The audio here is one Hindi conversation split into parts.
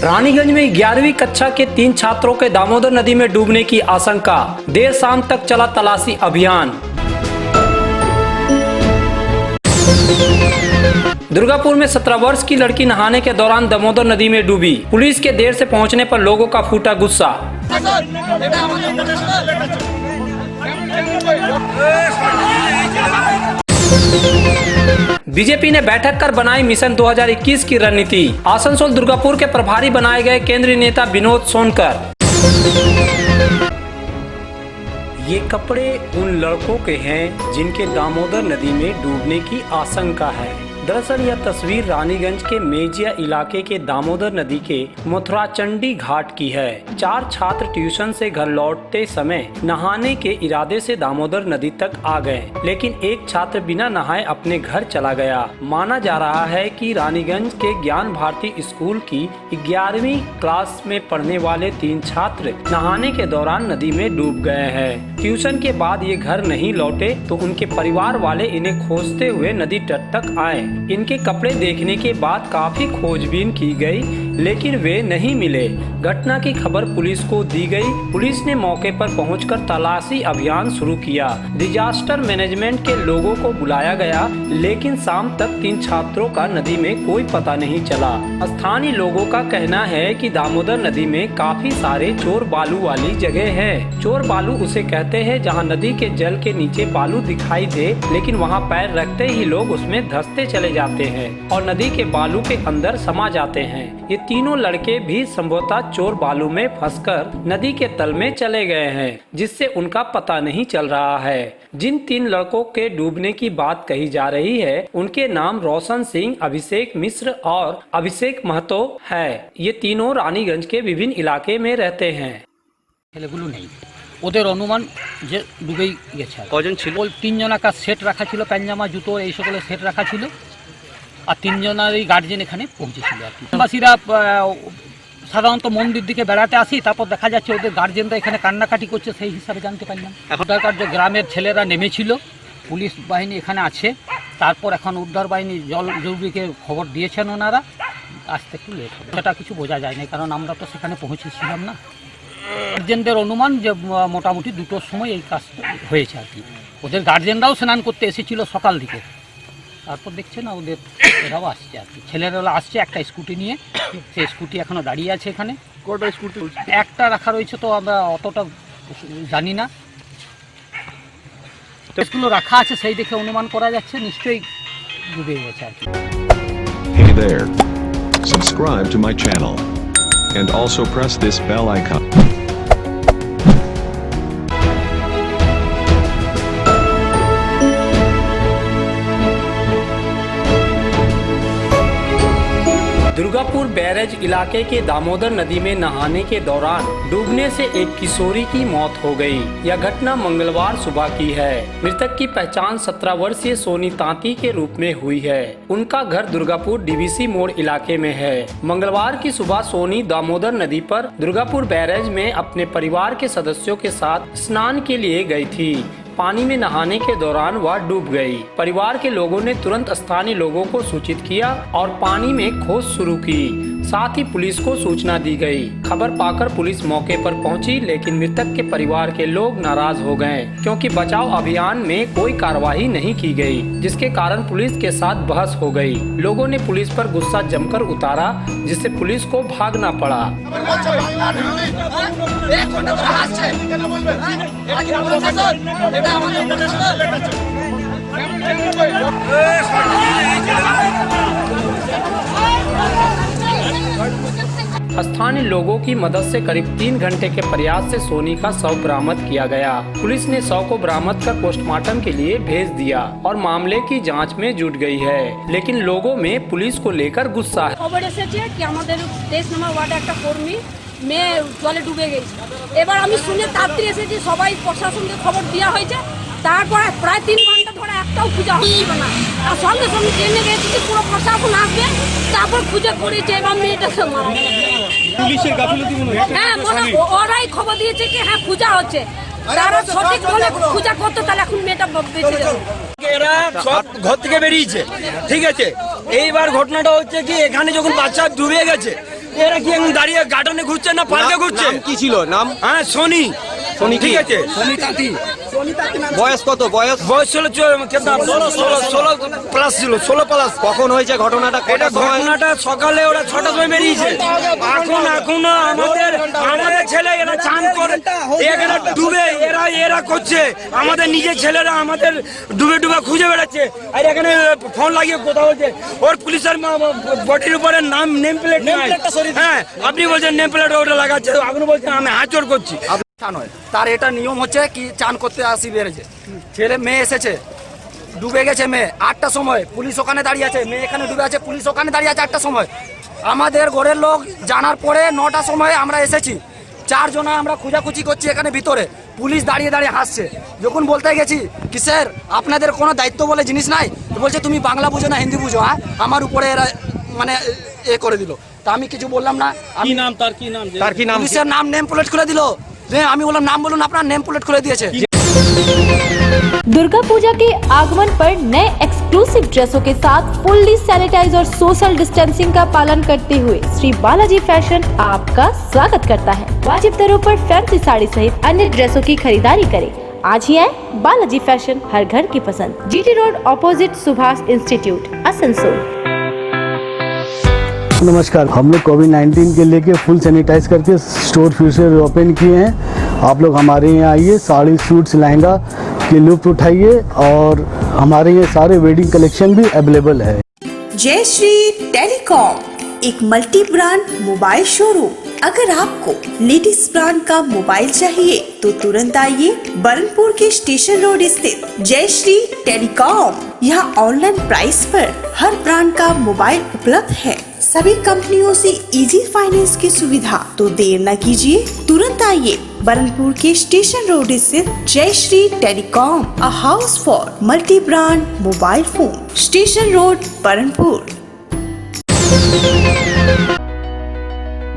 रानीगंज में 11वीं कक्षा के 3 छात्रों के दामोदर नदी में डूबने की आशंका। देर शाम तक चला तलाशी अभियान। दुर्गापुर में 17 वर्ष की लड़की नहाने के दौरान दामोदर नदी में डूबी। पुलिस के देर से पहुंचने पर लोगों का फूटा गुस्सा। बीजेपी ने बैठक कर बनाई मिशन 2021 की रणनीति। आसनसोल दुर्गापुर के प्रभारी बनाए गए केंद्रीय नेता विनोद सोनकर। ये कपड़े उन लड़कों के हैं जिनके दामोदर नदी में डूबने की आशंका है। दरअसल यह तस्वीर रानीगंज के मेजिया इलाके के दामोदर नदी के मथुराचंडी घाट की है। 4 छात्र ट्यूशन से घर लौटते समय नहाने के इरादे से दामोदर नदी तक आ गए, लेकिन एक छात्र बिना नहाए अपने घर चला गया। माना जा रहा है कि रानीगंज के ज्ञान भारती स्कूल की 11वीं क्लास में पढ़ने वाले 3 छात्र नहाने के दौरान नदी में डूब गए हैं। ट्यूशन के बाद ये घर नहीं लौटे तो उनके परिवार वाले इन्हें खोजते हुए नदी तट तक आए। इनके कपड़े देखने के बाद काफी खोजबीन की गई, लेकिन वे नहीं मिले। घटना की खबर पुलिस को दी गई। पुलिस ने मौके पर पहुंचकर तलाशी अभियान शुरू किया। डिजास्टर मैनेजमेंट के लोगों को बुलाया गया, लेकिन शाम तक 3 छात्रों का नदी में कोई पता नहीं चला। स्थानीय लोगों का कहना है कि दामोदर नदी में काफी सारे चोर बालू वाली जगह है। चोर बालू उसे कहते हैं जहां नदी के जल के नीचे बालू दिखाई दे, लेकिन वहां पैर रखते ही लोग उसमें धंसते चले जाते हैं और नदी के बालू के अंदर समा जाते हैं। ये तीनों लड़के भी संभवतः चोर बालू में फंसकर नदी के तल में चले गए हैं, जिससे उनका पता नहीं चल रहा है। जिन 3 लड़कों के डूबने की बात कही जा रही है, उनके नाम रोशन सिंह, अभिषेक मिश्र और अभिषेक महतो है। ये तीनों रानीगंज के विभिन्न इलाके में रहते हैं। ছেলেগুলো নেই, ওদের অনুমান যে ডুবেই গেছে। কজন ছিল? 3 জনাকা সেট রাখা ছিল, প্যান্জামা জুতো এই সকলের সেট রাখা ছিল, আর 3 জনেরই গার্জেন এখানে পৌঁছেছিল আর কি। বাসীরা সাধারণত মন্দির দিকে বেড়াতে আসি, তারপর দেখা যাচ্ছে ওদের গার্জেনরা এখানে কান্নাকাটি করছে, সেই হিসাবে জানতে পারলাম। এখনকার যে গ্রামের ছেলেরা নেমেছিল, পুলিশ বাহিনী এখানে আছে, তারপর এখন উদ্ধার বাহিনী জল জরুরিকে খবর দিয়েছেন ওনারা। আসতে একটু লেট হবে, সেটা কিছু বোঝা যায় না, কারণ আমরা তো সেখানে পৌঁছেছিলাম না। গার্জেনদের অনুমান যে মোটামুটি 2টোর সময় এই কাজটা হয়েছে আর কি। ওদের গার্জেনরাও স্নান করতে এসেছিল সকাল দিকে, তারপর দেখছে না ওদের এরাও আসছে আর কি। ছেলেরা আসছে একটা স্কুটি নিয়ে, সেই স্কুটি এখনো দাঁড়িয়ে আছে এখানে। কটা স্কুটি? একটা রাখা রয়েছে, তো আমরা অতটা জানি না। স্কুলও রাখা আছে, সেই দেখে অনুমান করা যাচ্ছে নিশ্চয়ই ডুবে গেছে আর কি। Hey there. Subscribe to my channel. And also press this bell icon. Durgapur barrage इलाके के दामोदर नदी में नहाने के दौरान डूबने से एक किशोरी की मौत हो गई। यह घटना मंगलवार सुबह की है। मृतक की पहचान 17 वर्षीय सोनी तांती के रूप में हुई है। उनका घर दुर्गापुर डीवीसी मोड़ इलाके में है। मंगलवार की सुबह सोनी दामोदर नदी पर दुर्गापुर बैरेज में अपने परिवार के सदस्यों के साथ स्नान के लिए गई थी। पानी में नहाने के दौरान वह डूब गई। परिवार के लोगों ने तुरंत स्थानीय लोगों को सूचित किया और पानी में खोज शुरू की। साथ ही पुलिस को सूचना दी गई। खबर पाकर पुलिस मौके पर पहुंची, लेकिन मृतक के परिवार के लोग नाराज हो गए क्योंकि बचाव अभियान में कोई कार्रवाई नहीं की गई, जिसके कारण पुलिस के साथ बहस हो गई। लोगों ने पुलिस पर गुस्सा जमकर उतारा, जिससे पुलिस को भागना पड़ा। स्थानीय लोगों की मदद से करीब 3 घंटे के प्रयास से सोनी का शव बरामद किया गया। पुलिस ने शव को बरामद कर पोस्टमार्टम के लिए भेज दिया और मामले की जांच में जुट गई है, लेकिन लोगों में पुलिस को लेकर गुस्सा है। খবর এসেছে কি আমাদের 23 নম্বর ওয়ার্ডে একটা কর্মী মেয়ে জলে ডুবে গেছে। এবার আমি শুনে তাড়াতাড়ি এসেছি, সবাই প্রশাসনকে খবর দেওয়া হয়েছে। তারপরে প্রায় 3 ঘন্টা ধরে একটাও খুঁজা হচ্ছিল না। আর সঙ্গে সঙ্গে জেনে গেছি যে পুরো প্রশাসন আসবে, তারপর খুঁজে করেছে এবং মেয়েটা মারা গেছে। পুলিশের গাফিলতি মনে হয়। হ্যাঁ, ওরাই খবর দিয়েছে কি হ্যাঁ খুঁজা হচ্ছে। তারা সঠিক বলে খুঁজা করতো, তাহলে এখন মেয়েটা বেঁচে যাবো। এরা সব ঘর থেকে বেরিয়েছে, ঠিক আছে। এইবার ঘটনাটা হচ্ছে কি, এখানে যখন বাচ্চা ডুবে গেছে, এরা কি এখন দাঁড়িয়ে গার্ডেনে ঘুরছে না পার্কে ঘুরছে? কি ছিল নাম? হ্যাঁ, সোনি, ঠিক আছে। বয়স কত? বয়স ছিল 16 প্লাস ছিল, 16 প্লাস। কখন হয়েছে ঘটনাটা? এটা ঘটনাটা সকালে ওরা 6টার সময় বেরিয়েছে। এখনো আমাদের ছেলে এরা চান করে, এখানে ডুবে এরা করছে। আমাদের নিজের ছেলেরা আমাদের ডুবে খুঁজে বেড়াচ্ছে। আর এখানে ফোন লাগিয়ে কথা বলছে। ওর পুলিশের বডির উপরে নেম প্লেট নাই। হ্যাঁ, আপনি বলছেন নেম প্লেট ওটা লাগাচ্ছে, আপনি বলছেন আমি হাজর করছি। তার এটা নিয়ম হচ্ছে কি, চান করতে আসি বেড়েছে, ছেলে মেয়ে এসেছে, ডুবে গেছে মেয়ে 8টার সময়, পুলিশ ওখানে দাঁড়িয়ে আছে, মেয়ে এখানে ডুবে আছে, পুলিশ ওখানে দাঁড়িয়ে আছে 8টার সময়। আমাদের ঘরের লোক জানার পরে 9টার সময় আমরা এসেছি, 4 জন আমরা খোঁজাখুঁজি করছি এখানে ভিতরে, পুলিশ দাঁড়িয়ে দাঁড়িয়ে হাসছে। যখন বলতে গেছি কি স্যার আপনাদের কোনো দায়িত্ব বলে জিনিস নাই, তো বলছে তুমি বাংলা বুঝো না হিন্দি বুঝো, হ্যাঁ, আমার উপরে এরা মানে এ করে দিল। তা আমি কিছু বললাম না। তার কি নাম? পুলিশের নাম নেম প্লেট খুলে দিল। আমি বললাম নাম বলুন, আপনার নেম প্লেট খুলে দিয়েছে। दुर्गा पूजा के आगमन पर नए एक्सक्लूसिव ड्रेसों के साथ फुल्ली सैनिटाइज और सोशल डिस्टेंसिंग का पालन करते हुए श्री बालाजी फैशन आपका स्वागत करता है। वाजिब दरों पर फैंसी साड़ी सहित अन्य ड्रेसों की खरीदारी करें। आज ही आए बालाजी फैशन, हर घर की पसंद, GT road opposite Subhash institute, Asansol. नमस्कार, हम लोग कोविड-19 के लेके फुल सैनिटाइज करके स्टोर फिर से ओपन किए हैं। आप लोग हमारे यहाँ आइए, साड़ी सूट्स लहंगा के लुत्फ उठाइए और हमारे यहाँ सारे वेडिंग कलेक्शन भी अवेलेबल है। जय श्री टेलीकॉम, एक मल्टी ब्रांड मोबाइल शोरूम। अगर आपको लेटेस्ट ब्रांड का मोबाइल चाहिए तो तुरंत आइए बरनपुर के स्टेशन रोड स्थित जय श्री टेलीकॉम। यहाँ ऑनलाइन प्राइस पर हर ब्रांड का मोबाइल उपलब्ध है, सभी कंपनियों से इजी फाइनेंस की सुविधा। तो देर न कीजिए, तुरंत आइए बरनपुर के स्टेशन रोड स्थित जय Shri telecom, a house for multi brand mobile phone, station road Burnpur.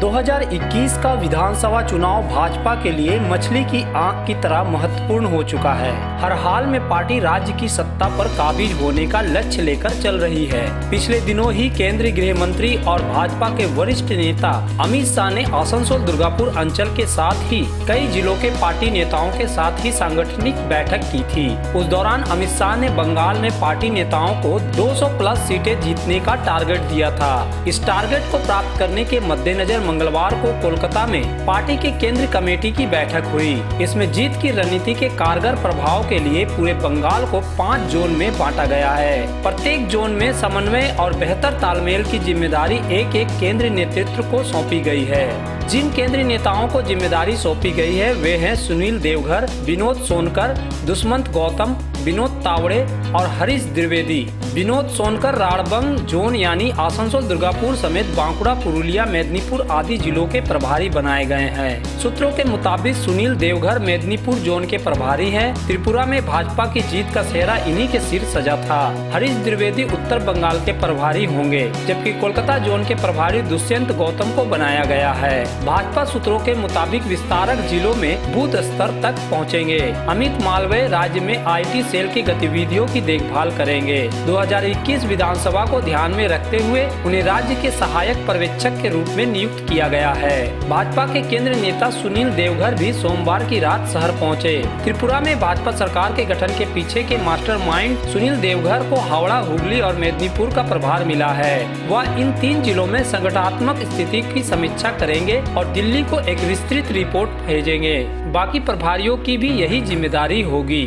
2021 का विधानसभा चुनाव भाजपा के लिए मछली की आंख की तरह महत्वपूर्ण हो चुका है। हर हाल में पार्टी राज्य की सत्ता पर काबिज होने का लक्ष्य लेकर चल रही है। पिछले दिनों ही केंद्रीय गृह मंत्री और भाजपा के वरिष्ठ नेता अमित शाह ने आसनसोल दुर्गापुर अंचल के साथ ही कई जिलों के पार्टी नेताओं के साथ ही सांगठनिक बैठक की थी। उस दौरान अमित शाह ने बंगाल में पार्टी नेताओं को 200 प्लस सीटें जीतने का टारगेट दिया था। इस टारगेट को प्राप्त करने के मद्देनजर मंगलवार को कोलकाता में पार्टी के केंद्रीय कमेटी की बैठक हुई। इसमें जीत की रणनीति के कारगर प्रभाव के लिए पूरे बंगाल को 5 जोन में बांटा गया है। प्रत्येक जोन में समन्वय और बेहतर तालमेल की जिम्मेदारी एक एक केंद्रीय नेतृत्व को सौंपी गई है। जिन केंद्रीय नेताओं को जिम्मेदारी सौंपी गई है वे हैं सुनील देवघर, विनोद सोनकर, दुष्मंत गौतम, विनोद तावड़े और हरीश द्विवेदी। विनोद सोनकर राड़बंग जोन यानी आसनसोल दुर्गापुर समेत बांकुड़ा, पुरुलिया, मेदिनीपुर आदि जिलों के प्रभारी बनाए गए हैं। सूत्रों के मुताबिक सुनील देवघर मेदिनीपुर जोन के प्रभारी हैं। त्रिपुरा में भाजपा की जीत का सेहरा इन्हीं के सिर सजा था। हरीश द्विवेदी उत्तर बंगाल के प्रभारी होंगे, जबकि कोलकाता जोन के प्रभारी दुष्यंत गौतम को बनाया गया है। भाजपा सूत्रों के मुताबिक विस्तारक जिलों में बूथ स्तर तक पहुंचेंगे। अमित मालवीय राज्य में IT सेल की गतिविधियों की देखभाल करेंगे। 2021 विधानसभा को ध्यान में रखते हुए उन्हें राज्य के सहायक पर्यवेक्षक के रूप में नियुक्त किया गया है। भाजपा के केंद्रीय नेता सुनील देवघर भी सोमवार की रात शहर पहुंचे। त्रिपुरा में भाजपा सरकार के गठन के पीछे के मास्टरमाइंड सुनील देवघर को हावड़ा, हुगली और मेदिनीपुर का प्रभार मिला है। वह इन 3 जिलों में संगठनात्मक स्थिति की समीक्षा करेंगे और दिल्ली को एक विस्तृत रिपोर्ट भेजेंगे। बाकी प्रभारियों की भी यही जिम्मेदारी होगी।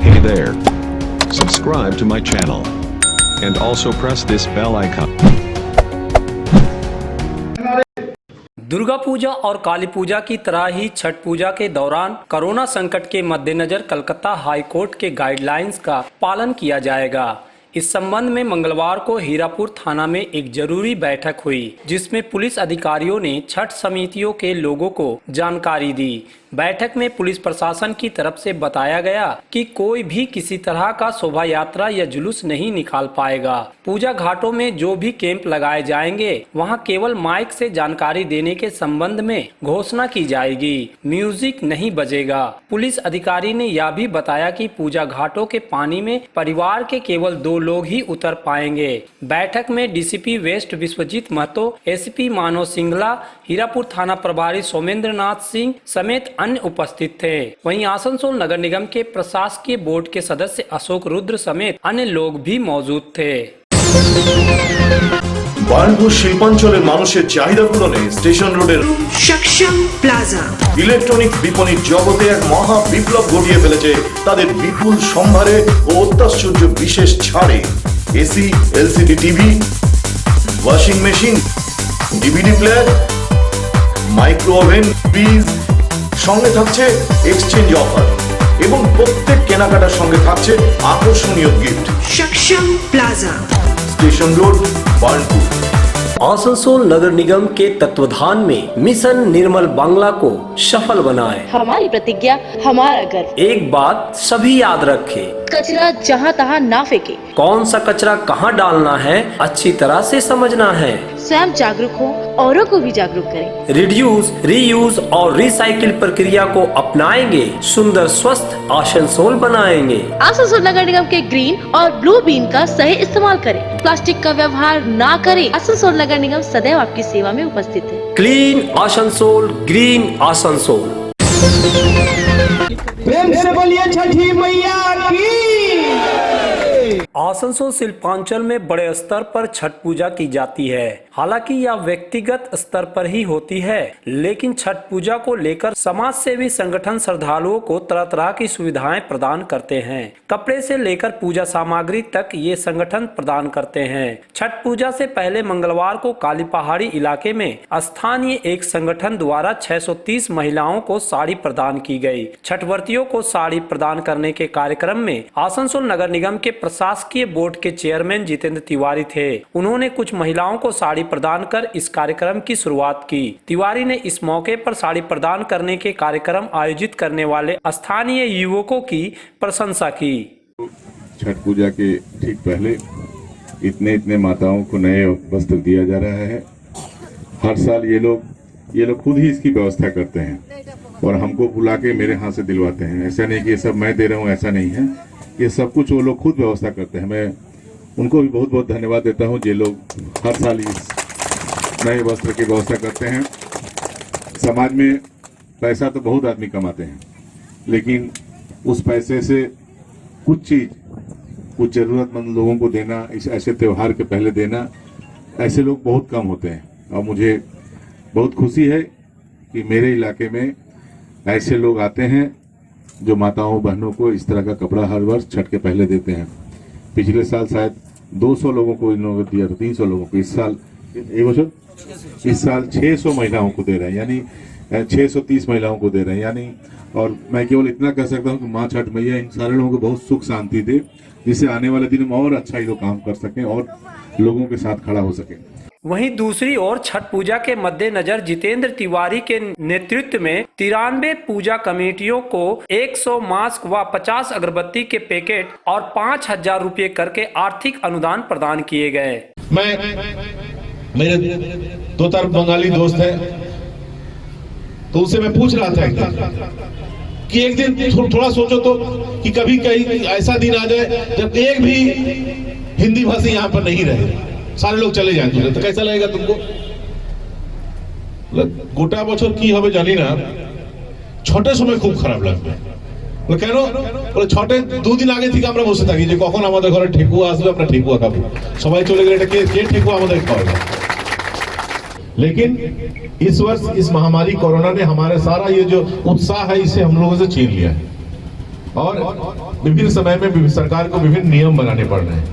Hey there. Subscribe to my channel. And also press this bell icon. Durga Puja और काली पूजा की तरह ही छठ पूजा के दौरान कोरोना संकट के मद्देनजर कलकत्ता हाई कोर्ट के गाइडलाइंस का पालन किया जाएगा। इस संबंध में मंगलवार को हीरापुर थाना में एक जरूरी बैठक हुई, जिसमें पुलिस अधिकारियों ने छठ समितियों के लोगों को जानकारी दी। बैठक में पुलिस प्रशासन की तरफ से बताया गया कि कोई भी किसी तरह का शोभा यात्रा या जुलूस नहीं निकाल पाएगा। पूजा घाटों में जो भी कैंप लगाए जाएंगे वहां केवल माइक से जानकारी देने के संबंध में घोषणा की जाएगी, म्यूजिक नहीं बजेगा। पुलिस अधिकारी ने यह भी बताया कि पूजा घाटों के पानी में परिवार के केवल 2 लोग ही उतर पाएंगे। बैठक में DCP west Vishwajeet Mahato, SP Manav Singla, Hirapur थाना प्रभारी सोमेंद्र नाथ सिंह समेत अन्य उपस्थित थे। वहीं आसनसोल नगर निगम के प्रशासकीय बोर्ड के सदस्य अशोक रुद्र समेत अन्य लोग भी मौजूद थे। বার্নপুর শিল্পাঞ্চলের মানুষের চাহিদা পূরণে স্টেশন রোডের সক্ষম প্লাজা ইলেকট্রনিক বিপণির জগতে এক মহা বিপ্লব ঘটিয়ে ফেলেছে তাদের বিপুল সম্ভারে ও অত্যাশ্চর্য বিশেষ ছাড়ে। AC, LCD TV, washing machine, DVD player, micro oven, fridge, সঙ্গে থাকছে এক্সচেঞ্জ অফার এবং প্রত্যেক কেনাকাটার সঙ্গে থাকছে আকর্ষণীয় গিফট। সক্ষম প্লাজা, स्टेशन रोड, बार्नपुर। आसनसोल नगर निगम के तत्वाधान में मिशन निर्मल बांग्ला को सफल बनाएं। हमारी प्रतिज्ञा, हमारा गर्व। एक बात सभी याद रखें, कचरा जहाँ तहाँ ना फेंके। कौन सा कचरा कहाँ डालना है अच्छी तरह से समझना है। स्वयं जागरूक हो, औरों को भी जागरूक करें। रिड्यूस, रीयूज और रिसाइकिल प्रक्रिया को अपनाएंगे, सुंदर स्वस्थ आसनसोल बनाएंगे। आसनसोल नगर निगम के ग्रीन और ब्लू बीन का सही इस्तेमाल करें। प्लास्टिक का व्यवहार ना करें। आसनसोल नगर निगम सदैव आपकी सेवा में उपस्थित है। Clean Asansol, green Asansol. प्रेम से बोलिए छठी मैया की। आसनसोल शिल्पांचल में बड़े स्तर पर छठ पूजा की जाती है। हालांकि यह व्यक्तिगत स्तर पर ही होती है, लेकिन छठ पूजा को लेकर समाज सेवी संगठन श्रद्धालुओं को तरह तरह की सुविधाएं प्रदान करते हैं। कपड़े से लेकर पूजा सामग्री तक ये संगठन प्रदान करते हैं। छठ पूजा से पहले मंगलवार को काली पहाड़ी इलाके में स्थानीय एक संगठन द्वारा 630 महिलाओं को साड़ी प्रदान की गई। छठवर्तियों को साड़ी प्रदान करने के कार्यक्रम में आसनसोल नगर निगम के प्रशासकीय बोर्ड के चेयरमैन जितेंद्र तिवारी थे। उन्होंने कुछ महिलाओं को साड़ी प्रदान कर इस कार्यक्रम की शुरुआत की। तिवारी ने इस मौके पर साड़ी प्रदान करने के कार्यक्रम आयोजित करने वाले स्थानीय युवकों की प्रशंसा की। छठ पूजा के ठीक पहले इतने माताओं को नए वस्त्र दिया जा रहा है। हर साल ये लोग खुद ही इसकी व्यवस्था करते हैं और हमको बुला के मेरे हाथ से दिलवाते हैं। ऐसा नहीं कि ये सब मैं दे रहा हूँ, ऐसा नहीं है। ये सब कुछ वो लोग खुद व्यवस्था करते हैं। मैं उनको भी बहुत बहुत धन्यवाद देता हूँ। ये लोग हर साल इस नए वस्त्र की व्यवस्था करते हैं। समाज में पैसा तो बहुत आदमी कमाते हैं, लेकिन उस पैसे से कुछ ज़रूरतमंद लोगों को देना, इस ऐसे त्यौहार के पहले देना, ऐसे लोग बहुत कम होते हैं। और मुझे बहुत खुशी है कि मेरे इलाके में ऐसे लोग आते हैं जो माताओं बहनों को इस तरह का कपड़ा हर वर्ष छठ के पहले देते हैं। पिछले साल शायद 200 लोगों को इन लोगों को दिया था, 300 लोगों को। इस साल 600 महिलाओं को दे रहे हैं, यानी 630 महिलाओं को दे रहे हैं। यानी और मैं केवल इतना कह सकता हूँ कि माँ छठ मैया इन सारे लोगों को बहुत सुख शांति दे, जिससे आने वाले दिन में और अच्छा ही लोग काम कर सकें और लोगों के साथ खड़ा हो सके। वहीं दूसरी ओर छठ पूजा के मद्देनजर जितेंद्र तिवारी के नेतृत्व में 93 पूजा कमेटियों को 100 मास्क व 50 अगरबत्ती के पैकेट और 5,000 रुपए करके आर्थिक अनुदान प्रदान किए गए। मेरे 2 तरफ बंगाली दोस्त है, तो उनसे मैं पूछ रहा था कि एक दिन थोड़ा सोचो तो कि कभी कहीं ऐसा दिन आ जाए जब एक भी हिंदी भाषी यहाँ पर नहीं रहे, सारे लोग चले जाए तुझे, तो कैसा लगेगा तुमको? गोटा बछर की হবে জানি না, ছটের সময় খুব খারাপ লাগবে। কেন? বলে ছটে 2 দিন আগে থেকে আমরা বসে থাকি যে কখন আমাদের ঘরে ঠেকুয়া আসবে, আমরা ঠেকুয়া খাবো। সবাই চলে গেলে এটা কে ঠেকুয়া আমাদের খাওয়াবে? लेकिन इस वर्ष इस महामारी कोरोना ने हमारे सारा ये जो उत्साह है इसे हम लोगों से छीन लिया है और विभिन्न समय में सरकार को विभिन्न नियम बनाने पड़ रहे हैं।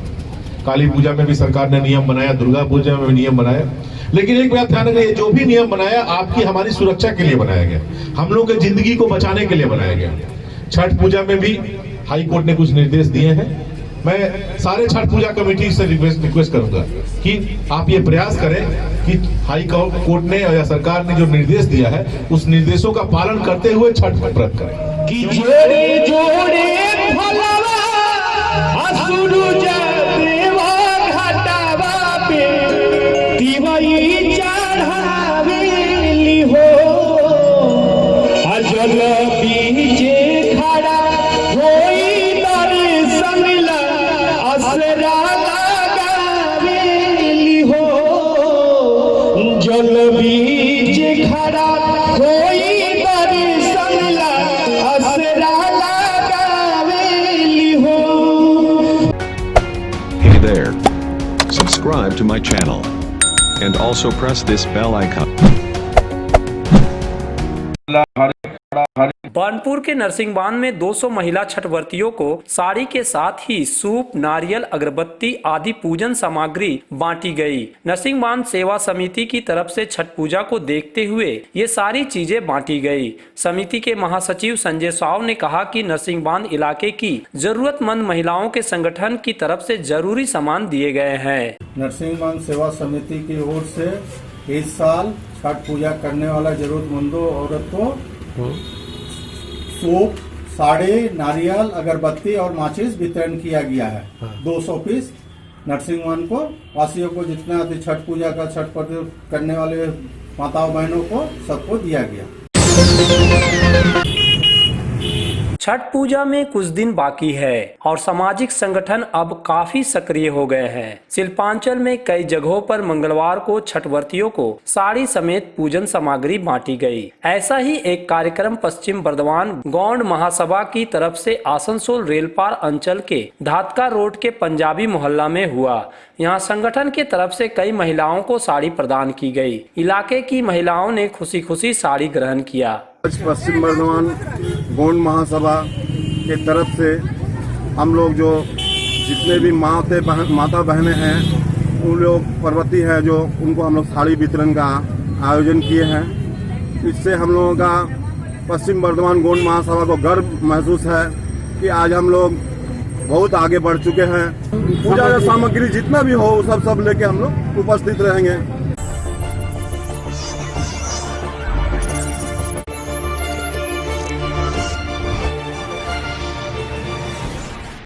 काली पूजा में भी सरकार ने नियम बनाया, दुर्गा पूजा में भी नियम बनाया, लेकिन एक बात ध्यान रखिए, जो भी नियम बनाया आपकी हमारी सुरक्षा के लिए बनाया गया, हम लोग की जिंदगी को बचाने के लिए बनाया गया। छठ पूजा में भी हाई कोर्ट ने कुछ निर्देश दिए हैं मैं सारे छठ पूजा कमेटी से रिक्वेस्ट करूंगा कि आप ये प्रयास करें कि हाई कोर्ट ने या सरकार ने जो निर्देश दिया है उस निर्देशों का पालन करते हुए छठ व्रत करें। कि जोड़े जोड़े भलवा असुरुज देवा घटावा पे दिवाई चढ़ावेली हो अजल बीजे खड़ा होई दर्शन ला असरा लगावेली हो जल बीजे खड़ा होई दर्शन ला असरा लगावेली हो। Hey there. Subscribe to my channel. And also press this bell icon. Burnpur के नरसिंहबान में 200 महिला छठव्रतियों को साड़ी के साथ ही सूप, नारियल, अगरबत्ती आदि पूजन सामग्री बांटी गई। नरसिंहबान सेवा समिति की तरफ से छठ पूजा को देखते हुए ये सारी चीजें बांटी गई। समिति के महासचिव संजय साव ने कहा कि नरसिंहबान इलाके की जरूरतमंद महिलाओं के संगठन की तरफ से जरूरी सामान दिए गए हैं। नरसिंहबान सेवा समिति की ओर से इस साल छठ पूजा करने वाला जरूरतमंदों औरत को सूप, साड़ी, नारियल, अगरबत्ती और माचिस वितरण किया गया है। 200 पीस नरसिंहबान को वासियों को जितना छठ पूजा का छठ पर्व करने वाले माताओं बहनों को सबको दिया गया। छठ पूजा में कुछ दिन बाकी है और सामाजिक संगठन अब काफी सक्रिय हो गए हैं। शिल्पांचल में कई जगहों पर मंगलवार को छठव्रतियों को साड़ी समेत पूजन सामग्री बांटी गई। ऐसा ही एक कार्यक्रम पश्चिम बर्धमान गौंड महासभा की तरफ से आसनसोल रेलपार अंचल के धातका रोड के पंजाबी मोहल्ला में हुआ। यहाँ संगठन के तरफ से कई महिलाओं को साड़ी प्रदान की गई। इलाके की महिलाओं ने खुशी खुशी साड़ी ग्रहण किया। पश्चिम बर्धमान गौंड महासभा के तरफ से हम लोग जो जितने भी माता बहनें हैं उन लोग पर्वती हैं जो उनको हम लोग साड़ी वितरण का आयोजन किए हैं। इससे हम लोगों का पश्चिम बर्धमान गौंड महासभा को गर्व महसूस है कि आज हम लोग बहुत आगे बढ़ चुके हैं। पूजा सामग्री जितना भी हो सब लेके हम लोग उपस्थित रहेंगे।